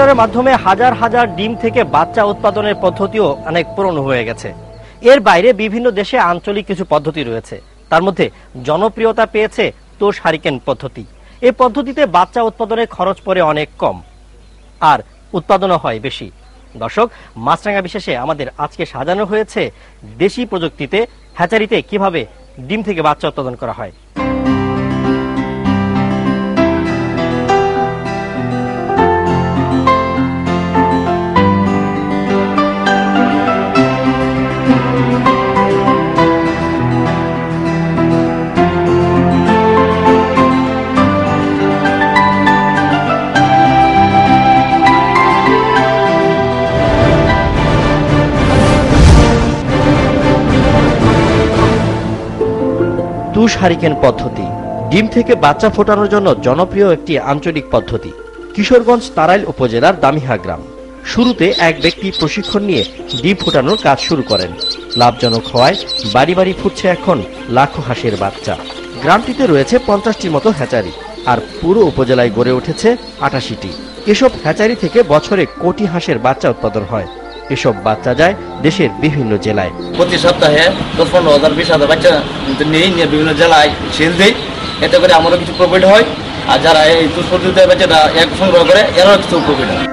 ইনকিউবেটরের মাধ্যমে হাজার হাজার ডিম থেকে বাচ্চা উৎপাদনের পদ্ধতিও অনেক পুরনো হয়ে গেছে। এর বাইরে বিভিন্ন দেশে আঞ্চলিক কিছু পদ্ধতি রয়েছে। তার মধ্যে জনপ্রিয়তা পেয়েছে তোষ হারিকেন পদ্ধতি। এই পদ্ধতিতে বাচ্চা উৎপাদনের খরচ পড়ে অনেক কম, আর উৎপাদনও হয় বেশি। দর্শক, মাছরাঙা বিশেষে আমাদের আজকে সাজানো হয়েছে দেশি প্রযুক্তিতে হ্যাচারিতে কিভাবে ডিম থেকে বাচ্চা উৎপাদন করা হয়। তোষ হারিকেন পদ্ধতি ডিম থেকে বাচ্চা ফোটানোর জন্য জনপ্রিয় একটি আঞ্চলিক পদ্ধতি। কিশোরগঞ্জ তারাইল উপজেলার দামিহা গ্রাম। শুরুতে এক ব্যক্তি প্রশিক্ষণ নিয়ে ডিম ফোটানোর কাজ শুরু করেন। লাভজনক হওয়ায় বাড়ি বাড়ি ফুটছে এখন লাখো হাঁসের বাচ্চা। গ্রামটিতে রয়েছে 50টির মতো হ্যাচারি, আর পুরো উপজেলায় গড়ে উঠেছে 88টি। এসব হ্যাচারি থেকে বছরে কোটি হাঁসের বাচ্চা উৎপাদন হয়। এসব বাচ্চা যায় দেশের বিভিন্ন জেলায়। প্রতি সপ্তাহে 10-15,000 20,000 বাচ্চা নিয়ে বিভিন্ন জেলায় সেল দেয়। এতে করে আমারও কিছু প্রফিট হয়, আর যারা এই তোষ পদ্ধতিতে বাচ্চাটা এক সংগ্রহ করে এরাও কিছু প্রফিট হয়।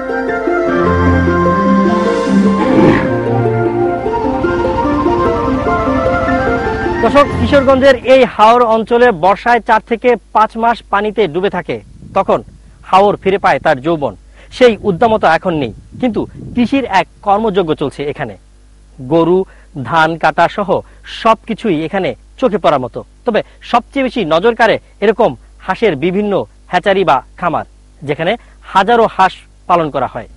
দর্শক, কিশোরগঞ্জের এই হাওর অঞ্চলে বর্ষায় 4 থেকে 5 মাস পানিতে ডুবে থাকে। তখন হাওর ফিরে পায় তার যৌবন। সেই উদ্দামতা এখন নেই, কিন্তু কৃষির এক কর্মযজ্ঞ চলছে এখানে। গরু, ধান কাটা সহ সবকিছুই এখানে চোখে পড়ার মতো। তবে সবচেয়ে বেশি নজর কাড়ে এরকম হাঁসের বিভিন্ন হ্যাচারি বা খামার, যেখানে হাজারো হাঁস পালন করা হয়।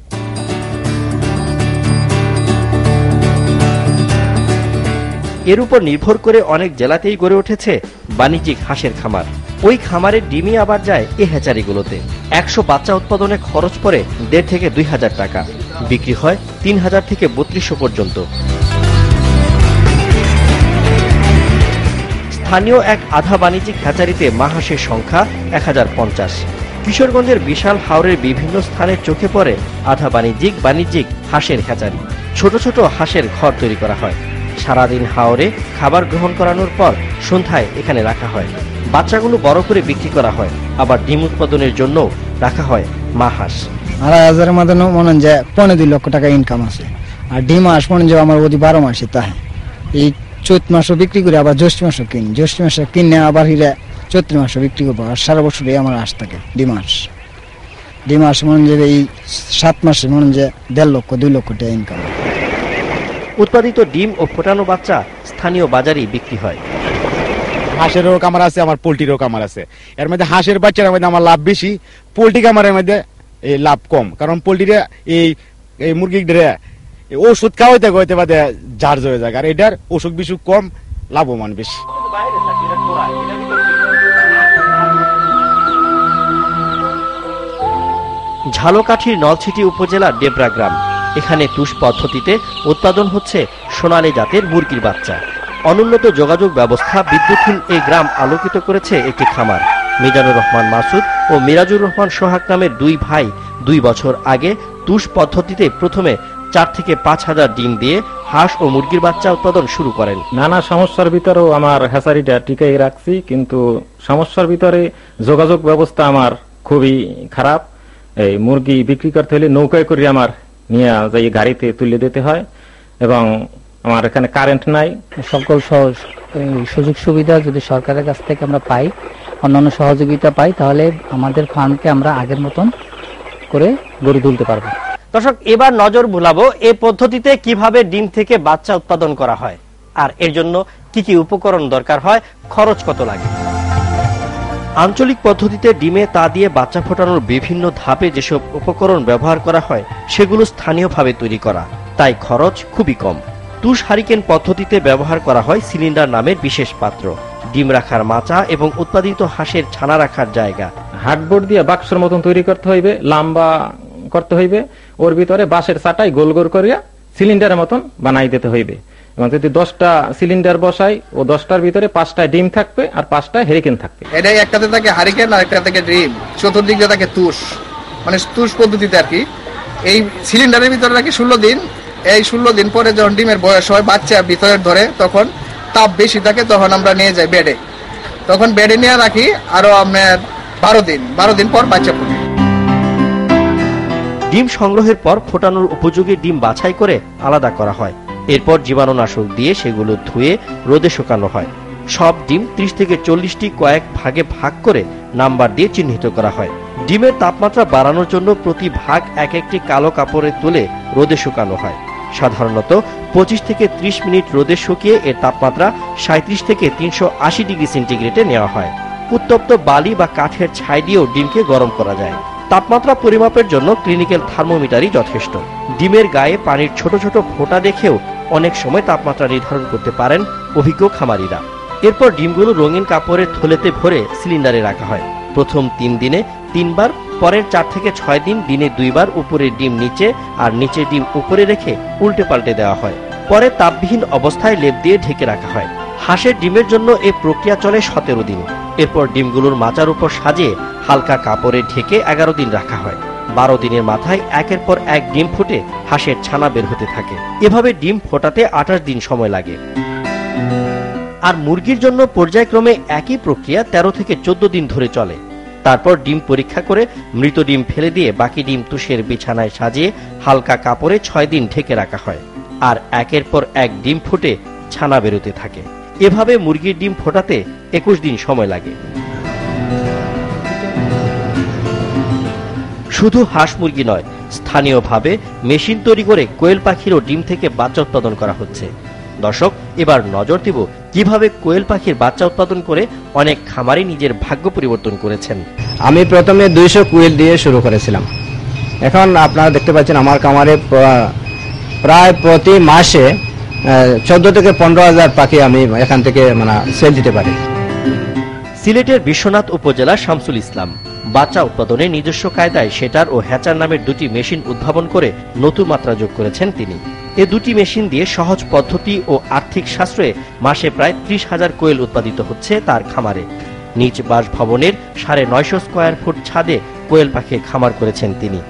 এর উপর নির্ভর করে অনেক জেলাতেই গড়ে উঠেছে বাণিজ্যিক হাঁসের খামার। ওই খামারের ডিমই আবার যায় এই হ্যাচারিগুলোতে। 100 বাচ্চা উৎপাদনে খরচ পড়ে 1,500 থেকে 2,000 টাকা। বিক্রি হয় 3,000 থেকে 3200 পর্যন্ত। স্থানীয় এক আধা বাণিজ্যিক হ্যাচারিতে মা হাঁসের সংখ্যা 1050। কিশোরগঞ্জের বিশাল হাওরের বিভিন্ন স্থানে চোখে পড়ে আধা বাণিজ্যিক হাঁসের হ্যাচারি। ছোট ছোট হাঁসের ঘর তৈরি করা হয়। সারাদিন হাওরে খাবার গ্রহণ করানোর পর সন্ধ্যায় এখানে রাখা হয়। বাচ্চাগুলো বড় করে বিক্রি করা হয়, আবার ডিম উৎপাদনের জন্য রাখা হয় মা হাঁস। 2,500 মধ্যে মনে যে 15-2 লক্ষ টাকা ইনকাম আছে। আর ডিম হাঁস মনে যে আমার ওদি 12 মাসে তাই এই চৈত মাসও বিক্রি করে, আবার জ্যৈষ্ঠ মাসও কিনি। জ্যৈষ্ঠ মাসে কিনে আবার হিরে চৈত্র মাসও বিক্রি করবো। আর সারা বছরই আমার হাঁস থাকে ডিম হাঁস মনে যে এই 7 মাসে মনে যে 1.5 লক্ষ 2 লক্ষ টাকা ইনকাম। উৎপাদিত ডিম ও ফোটানো বাচ্চা স্থানীয় বাজারেই বিক্রি হয়। হাঁসেরও কামার আছে, আমার পোল্ট্রিরও কামার আছে। এর মধ্যে হাঁসের বাচ্চার মধ্যে আমার লাভ বেশি, পোল্ট্রি কামারের মধ্যে এই লাভ কম। কারণ পোল্ট্রিরা এই মুরগিদের ওষুধ খাওয়াইতে বাদে ঝাড় হয়ে যায়, আর এটার অসুখ বিসুখ কম, লাভবান বেশি। ঝালকাঠির নলছিটি উপজেলার ডেবরা গ্রাম। এখানে তোষ পদ্ধতিতে উৎপাদন হচ্ছে সোনালী জাতের মুরগির বাচ্চা। অনুন্নত যোগাযোগ ব্যবস্থা, বিদ্যুৎহীন এই গ্রাম আলোকিত করেছে একটি খামার। মিজানুর রহমান মাসুদ ও মিরাজুর রহমান সোহাগ নামের 2 ভাই 2 বছর আগে তোষ পদ্ধতিতে প্রথমে 4 থেকে 5,000 ডিম দিয়ে হাঁস ও মুরগির বাচ্চা উৎপাদন শুরু করেন। নানা সমস্যার ভিতরেও আমার হ্যাচারিটা টিকাই রাখছি, কিন্তু সমস্যার ভিতরে যোগাযোগ ব্যবস্থা আমার খুবই খারাপ। এই মুরগি বিক্রি করতে হলে নৌকায় করে আমার নিয়ে যাই গাড়িতে তুলে দিতে হয়, এবং আমার এখানে কারেন্ট নাই। সকল সুযোগ সুবিধা যদি সরকারের কাছ থেকে আমরা পাই, অন্যান্য সহযোগিতা পাই, তাহলে আমাদের ফার্মকে আমরা আগের মতন করে গড়ে তুলতে পারবো। দর্শক, এবার নজর বুলাবো এই পদ্ধতিতে কিভাবে ডিম থেকে বাচ্চা উৎপাদন করা হয়, আর এর জন্য কি কি উপকরণ দরকার হয়, খরচ কত লাগে। আঞ্চলিক পদ্ধতিতে ডিমে তা দিয়ে বাচ্চা ফোটানোর বিভিন্ন ধাপে যেসব উপকরণ ব্যবহার করা হয় সেগুলো স্থানীয়ভাবে তৈরি করা, তাই খরচ খুবই কম। তোষ হারিকেন পদ্ধতিতে ব্যবহার করা হয় সিলিন্ডার নামের বিশেষ পাত্র, ডিম রাখার মাচা এবং উৎপাদিত হাঁসের ছানা রাখার জায়গা। হার্ডবোর্ড দিয়ে বাক্সের মতন তৈরি করতে হইবে, লম্বা করতে হইবে, ওর ভিতরে বাঁশের চাটাই গোল গোল করিয়া সিলিন্ডারের মতন বানাই দিতে হইবে। এবং যদি 10টা সিলিন্ডার বসাই, ও 10টার ভিতরে 5টা ডিম থাকবে আর 5টা হারিকেন থাকবে। এটাই একটাতে থাকে হারিকেন আর একটা থেকে ডিম, চতুর্দিকে থাকে তোষ, মানে তোষ পদ্ধতিতে আর কি। এই সিলিন্ডারের ভিতরে রাখি 16 দিন। এই 16 দিন পরে যখন ডিমের বয়স হয়, বাচ্চা ভিতরে ধরে, তখন তাপ বেশি থাকে, তখন আমরা নিয়ে যাই বেডে। তখন বেডে নিয়ে রাখি আরো আপনার 12 দিন পর বাচ্চা ফুটে। ডিম সংগ্রহের পর ফোটানোর উপযোগী ডিম বাছাই করে আলাদা করা হয়। এরপর জীবাণুনাশক দিয়ে সেগুলো ধুয়ে রোদে শুকানো হয়। সব ডিম 30 থেকে 40টি কয়েক ভাগে ভাগ করে নাম্বার দিয়ে চিহ্নিত করা হয়। ডিমের তাপমাত্রা বাড়ানোর জন্য প্রতি ভাগ এক একটি কালো কাপড়ে তুলে রোদে শুকানো হয়। সাধারণত 25 থেকে 30 মিনিট রোদে শুকিয়ে এর তাপমাত্রা 37 থেকে 380 ডিগ্রি সেন্টিগ্রেডে নেওয়া হয়। উত্তপ্ত বালি বা কাঠের ছাই দিয়েও ডিমকে গরম করা যায়। তাপমাত্রা পরিমাপের জন্য ক্লিনিক্যাল থার্মোমিটারই যথেষ্ট। ডিমের গায়ে পানির ছোট ছোট ফোঁটা দেখেও অনেক সময় তাপমাত্রা নির্ধারণ করতে পারেন অভিজ্ঞ খামারিরা। এরপর ডিমগুলো রঙিন কাপড়ের থলেতে ভরে সিলিন্ডারে রাখা হয়। প্রথম 3 দিনে 3 বার, পরের 4 থেকে 6 দিন দিনে 2 বার উপরের ডিম নিচে আর নিচের ডিম উপরে রেখে উল্টে পাল্টে দেওয়া হয়। পরে তাপবিহীন অবস্থায় লেপ দিয়ে ঢেকে রাখা হয়। হাঁসের ডিমের জন্য এই প্রক্রিয়া চলে 17 দিন। এরপর ডিমগুলোর মাচার উপর সাজিয়ে হালকা কাপড়ে ঢেকে 11 দিন রাখা হয়। 12 দিনের মাথায় একের পর এক ডিম ফুটে হাঁসের ছানা বের হতে থাকে। এভাবে ডিম ফোটাতে 28 দিন সময় লাগে। আর মুরগির জন্য পর্যায়ক্রমে একই প্রক্রিয়া 13 থেকে 14 দিন ধরে চলে। তারপর ডিম পরীক্ষা করে মৃত ডিম ফেলে দিয়ে বাকি ডিম তুষের বিছানায় সাজিয়ে হালকা কাপড়ে 6 দিন ঢেকে রাখা হয়। আর একের পর এক ডিম ফুটে ছানা বেরোতে থাকে। এভাবে মুরগির ডিম ফোটাতে 21 দিন সময় লাগে। শুধু হাঁস মুরগি নয়, স্থানীয়ভাবে মেশিন তৈরি করে কোয়েল পাখিরও ডিম থেকে বাচ্চা উৎপাদন করা হচ্ছে। দর্শক, এবার নজর দিব কিভাবে কোয়েল পাখির বাচ্চা উৎপাদন করে অনেক খামারি নিজের ভাগ্য পরিবর্তন করেছেন। আমি প্রথমে 200 কোয়েল দিয়ে শুরু করেছিলাম। এখন আপনারা দেখতে পাচ্ছেন আমার খামারে প্রায় প্রতি মাসে 14 থেকে 15,000 পাখি আমি এখান থেকে সেল দিতে পারি। সিলেটের বিশ্বনাথ উপজেলা শামসুল ইসলাম বাচ্চা উৎপাদনে নিজস্ব কায়দায় সেটার ও হ্যাচার নামের 2টি মেশিন উদ্ভাবন করে নতুন মাত্রা যোগ করেছেন তিনি। এই 2টি মেশিন দিয়ে সহজ পদ্ধতি ও আর্থিক সাশ্রয়ে মাসে প্রায় 30,000 কোয়েল উৎপাদিত হচ্ছে তার খামারে। নিজ বাসভবনের 950 স্কয়ার ফুট ছাদে কোয়েল পাখির খামার করেছেন তিনি।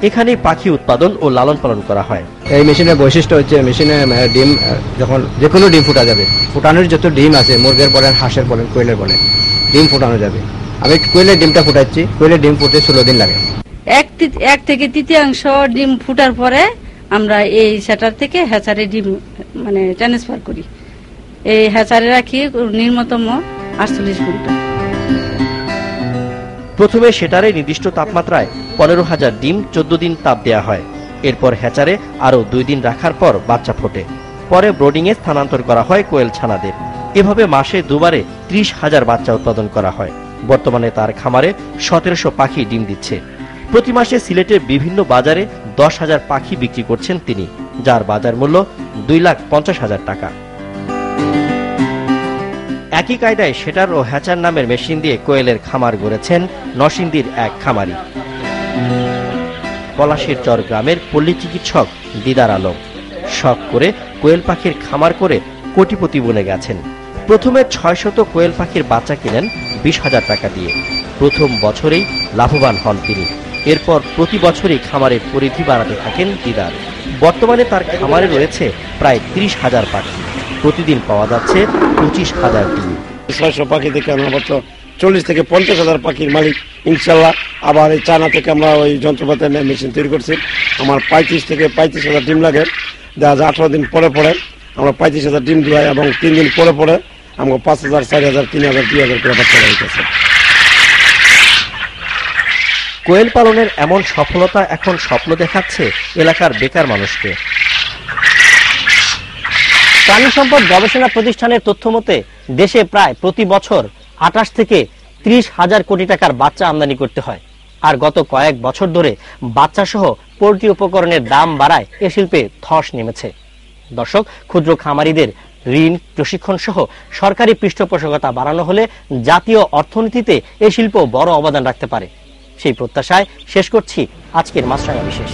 এখানে পাখি উৎপাদন ও লালন পালন করা হয়। এই মেশিনের বৈশিষ্ট্য হচ্ছে মেশিনে ডিম যখন যে কোনো ডিম ফুটা যাবে, ফুটানোর যত ডিম আছে, মুরগের বলেন, হাঁসের বলেন, কোয়েলের বলেন, ডিম ফুটানো যাবে। আমি কোয়েলের ডিমটা ফুটাচ্ছি, কোয়েলের ডিম ফুটতে 16 দিন লাগে। 1 থেকে 3/4 ডিম ফুটার পরে আমরা এই সেটার থেকে হ্যাচারে ডিম ট্রান্সফার করি। এই হ্যাচারে রাখি নিম্নতম 48 ঘন্টা। প্রথমে সেটারে নির্দিষ্ট তাপমাত্রায় 15,000 ডিম 14 দিন তাপ দেয়া হয়। এরপর হ্যাচারে আরো 2 দিন রাখার পর বাচ্চা ফোটে। পরে ব্রোডিং এ স্থানান্তর করা হয় কোয়েল ছানাদের। এভাবে মাসে 2 বারে 30,000 বাচ্চা উৎপাদন করা হয়। বর্তমানে তার খামারে 1700 পাখি ডিম দিচ্ছে। প্রতি মাসে সিলেটের বিভিন্ন বাজারে 10,000 পাখি বিক্রি করছেন তিনি, যার বাজার মূল্য 2,50,000 টাকা। একই কায়দায় সেটার ও হ্যাচার নামের মেশিন দিয়ে কোয়েলের খামার গড়েছেন নরসিংদীর এক খামারি। পলাশীর চর গ্রামের পল্লী চিকিৎসক দিদার আলম শখ করে কোয়েল পাখির খামার করে কোটিপতি বনে গেছেন। প্রথমে 600 কোয়েল পাখির বাচ্চা কিনেন 20,000 টাকা দিয়ে। প্রথম বছরেই লাভবান হন তিনি। এরপর প্রতি বছরই খামারের পরিধি বাড়াতে থাকেন দিদার। বর্তমানে তার খামারে রয়েছে প্রায় 30,000 পাখি। প্রতিদিন পাওয়া যাচ্ছে 25,000 ডিম। 600 পাখি থেকে আমরা 40 থেকে 50,000 পাখির মালিক ইনশাল্লাহ। আবার এই চানা থেকে আমরা ওই যন্ত্রপাতি মেশিন তৈরি করছি। আমার 35 থেকে 35,000 ডিম লাগে। দেখা যায় 18 দিন পরে পরে আমরা 35,000 ডিম দিই এবং 3 দিন পরে পরে আমরা 5,000, 4,000, 3,000, 2,000 করে বাচ্চা হইতেছে। কোয়েল পালনের এমন সফলতা এখন স্বপ্ন দেখাচ্ছে এলাকার বেকার মানুষকে। প্রাণী সম্পদ গবেষণা প্রতিষ্ঠানের তথ্য মতে দেশে প্রায় প্রতি বছর 28 থেকে 30,000 কোটি টাকার বাচ্চা আমদানি করতে হয়। আর গত কয়েক বছর ধরে বাচ্চা সহ পোল্ট্রি উপকরণের দাম বাড়ায় এ শিল্পে ধস নেমেছে। দর্শক, ক্ষুদ্র খামারিদের ঋণ, প্রশিক্ষণ সহ সরকারি পৃষ্ঠপোষকতা বাড়ানো হলে জাতীয় অর্থনীতিতে এ শিল্প বড় অবদান রাখতে পারে। সেই প্রত্যাশায় শেষ করছি আজকের মাছরাঙা বিশেষ।